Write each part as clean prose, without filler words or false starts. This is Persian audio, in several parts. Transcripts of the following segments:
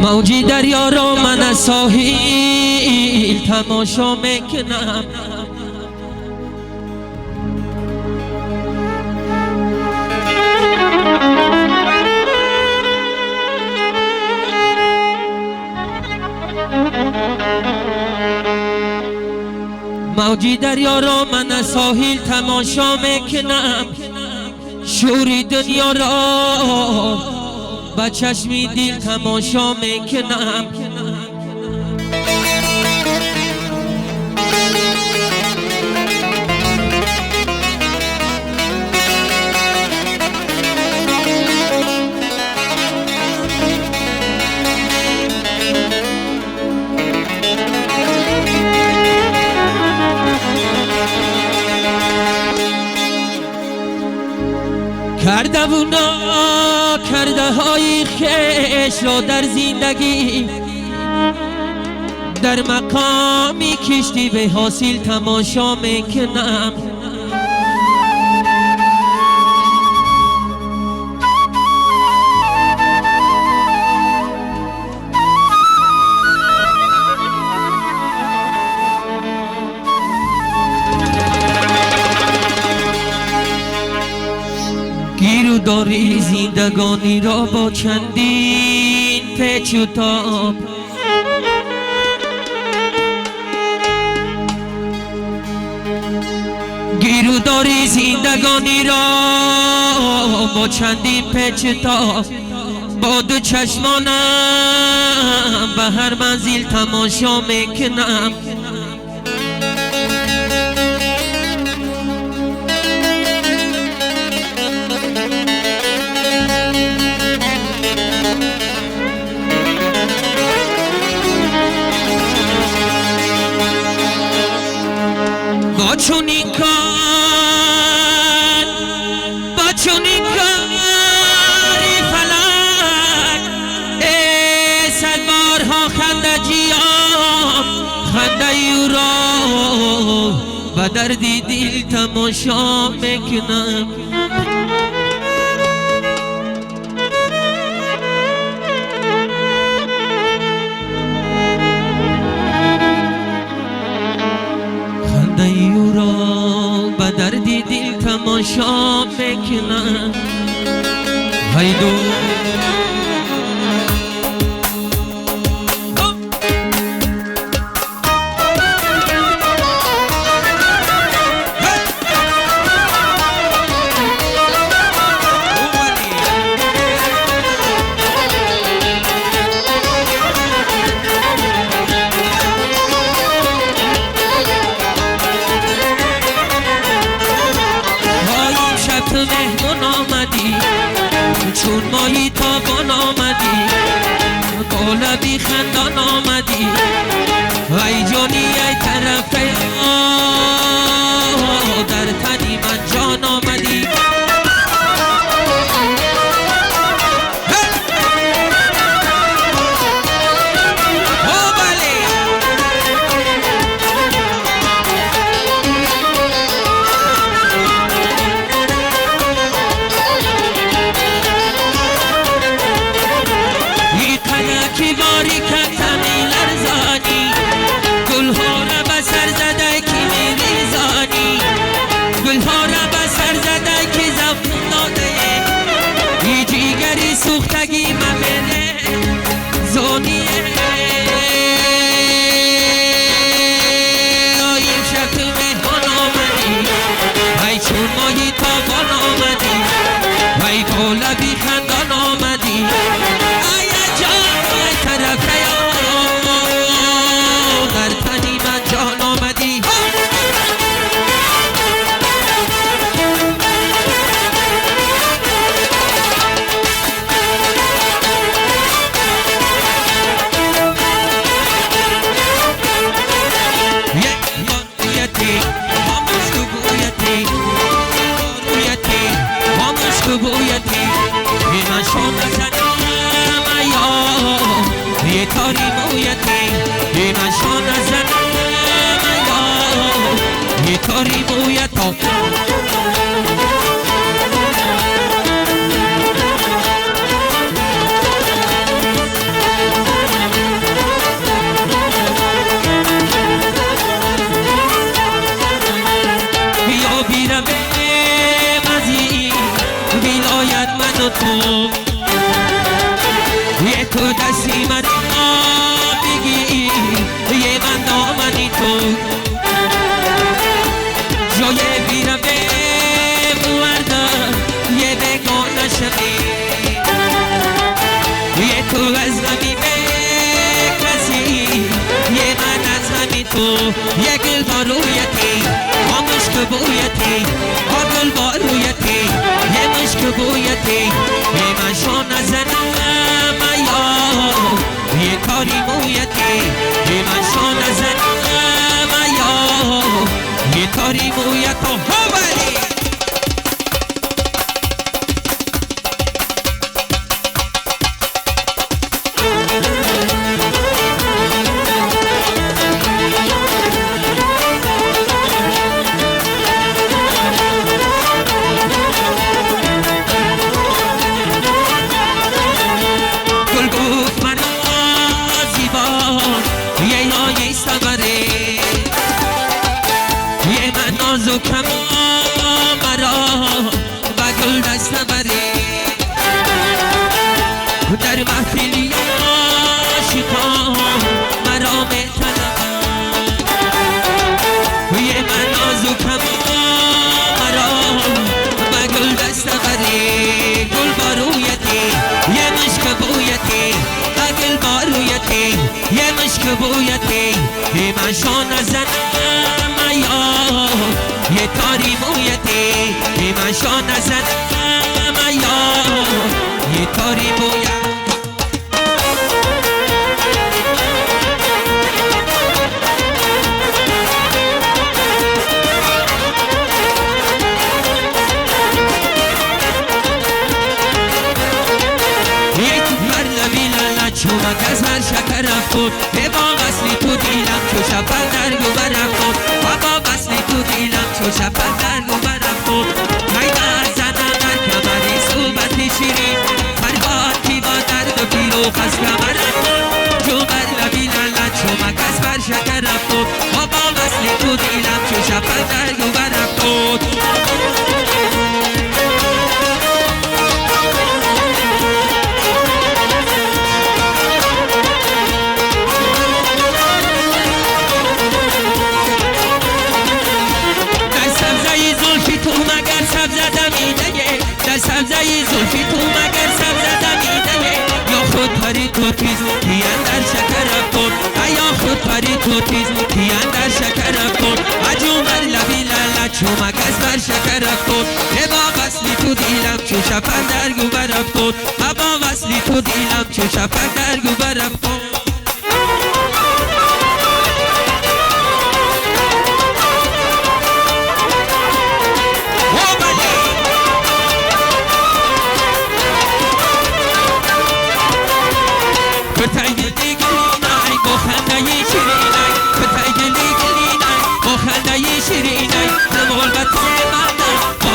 موجی دریا را من از ساحل تماشا میکنم. موجی دریا را من از ساحل تماشا میکنم. شوری دنیا را با چشمی دل تماشا میکنم. کرده های خیش را در زندگی در مقامی کشتی به حاصل تماشا میکنم. گیرو داری زندگانی را با چندین پیچ و تاب. گیرو داری زندگانی را با چندین پیچ و تاب. با دو چشمانم به هر منزل تماشا میکنم. با چونین کاری فلک سلوارها خنده جیام خنده یو را و دردی دل تماشا میکنم. با دردی دل تماشا میکنم. هیدو مهمون آمدی چون ماهی تابان آمدی بالا بی خندان آمدی. ای جانی ای طرفه در تنی من جان آمدی. سوختگی مبره زونیه آیم شب تو مهمان آمدی. وی چون ماهی تابان آمدی وی بالا بی خندان آمدی. ای جان ای طرفه در تنی من جان آمدی. و تو یه تو دستی من بگی یه من دامنی تو جای بیرم به موردم یه بگانه شدی یه تو از غمی به کسی یه من از همی تو یه گل بارویتی مشک بویتی گل بارویتی یه مشک بویتی یه من شان نزنم یا یه کاری مویتی یه من شان نزنم یا یه کاری مویت و هولی کم مرا و گل دست بری در محفلی عاشقان مرا میطلب یه من نازکم مرا و گل دست بری گل بارویتی یه مشک بویتی و گل بارویتی یه مشک بویتی یه من شان نزنم یا یه تاری مویتی یه من شان نزنم یا یه تاری مویت چومک از هر شکر رفتون به باغ اصلی تو دیلم چو شپل درگو برفتون و باغ اصلی تو دیلم چو شپل درگو برفتون میدن زنم در کمری صوبتی شیرین فرباد کی با درد و پیل و خست کمرفتون جو بر لبی لالت چومک از هر شکر رفتون و باغ اصلی تو دیلم چو شپل درگو برفتون سبزه زلفی تو مگر سبزه دمیده یا خود پری تو تیز کیان در شکر رفتون یا خود پری تو تیز کیان در شکر رفتون اجومر لبی لالا چومک از بر شکر رفتون با وصلی تو دیلم چو شپن درگو برفتون با وصلی تو دیلم چو شپن درگو برفتون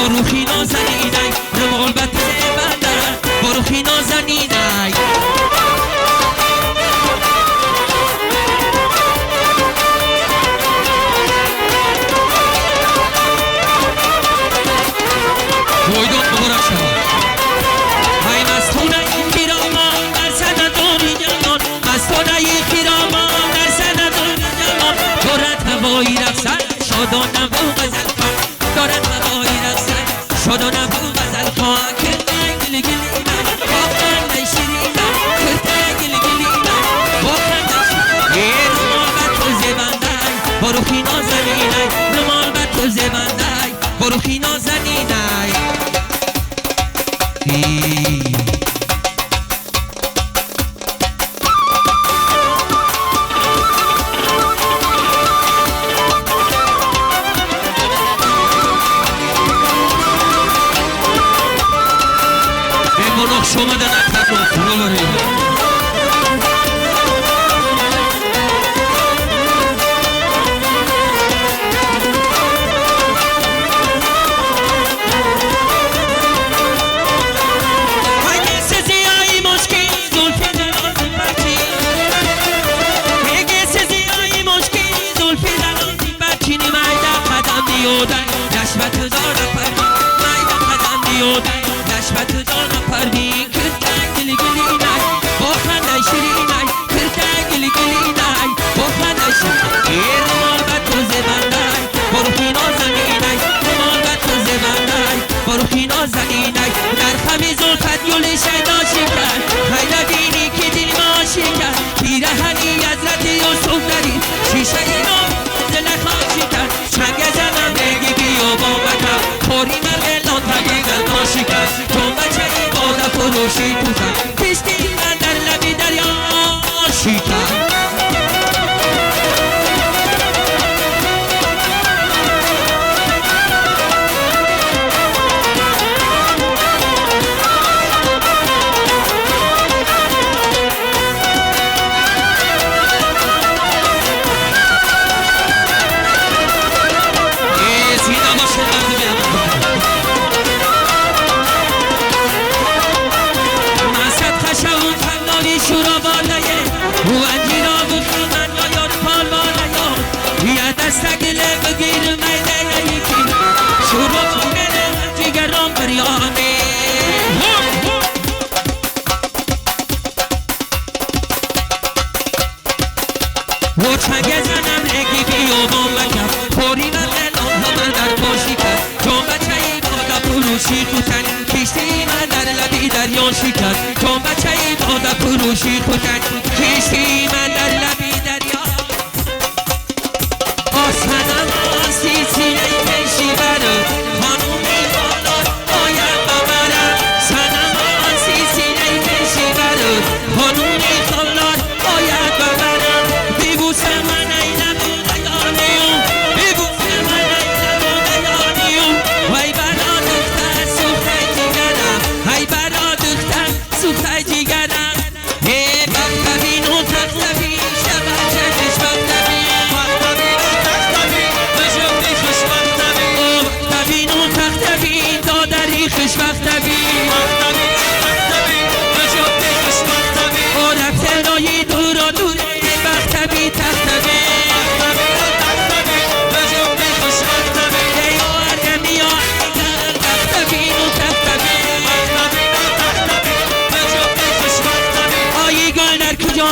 باروخی نازنینای روال بط بندر باروخی نازنینای ویدون بورا شما های مستونه این خیرامان در سندانی جنان مستونه این خیرامان در سندانی جنان دارد هوایی رقصن شادانم و غزل کن دارد هوایی رقصن شادانم و غزل کن کرده گلی گلی من با خنده شیرین کرده گلی گلی من با خنده شیرین رمال بر تو زبندای باروخی نازنینای رمال بر تو زبندای باروخی نازنینای شما در نتر رو فرو برید نشبت دار پر پروشی توتن کشتی من در لبی دریا شیطان و چنگ زنم نگی بیابان بکم خوری من دلان ها من در باشی کرد چون بچه ای بادا پروشی خوتن کشتی من در لبی دریا شکست چون بچه ای بادا پروشی خوتن کشتی من در لبی دریا آسنم آسی سینه پیشی برد خانومی بالا باید ببرم سنم آسی سینه پیشی برد خانومی بالا باید ببرم ببوس من ای نبوده یانیم ببوس من ای نبوده یانیم وای برا دختر سوخته جیگرم ای برا دختر سوخته جیگرم ای وقت بین و تخت بین شبه چکش وقت بین وقت بین و تخت بین بجوبی خوش وقت بین وقت بین و تخت بین دادری خوش وقت بین وقت بین و تخت بین بجوبی خوش وقت بین او رفت نایی دور و دوره وقت بین تخت بین وقت بین و تخت بین بجوبی خوش وقت بین ای آرمی آرمی وقت بین و تخت بین وقت بین و تخت بین بجوبی خوش وقت بین آیی گل در کجا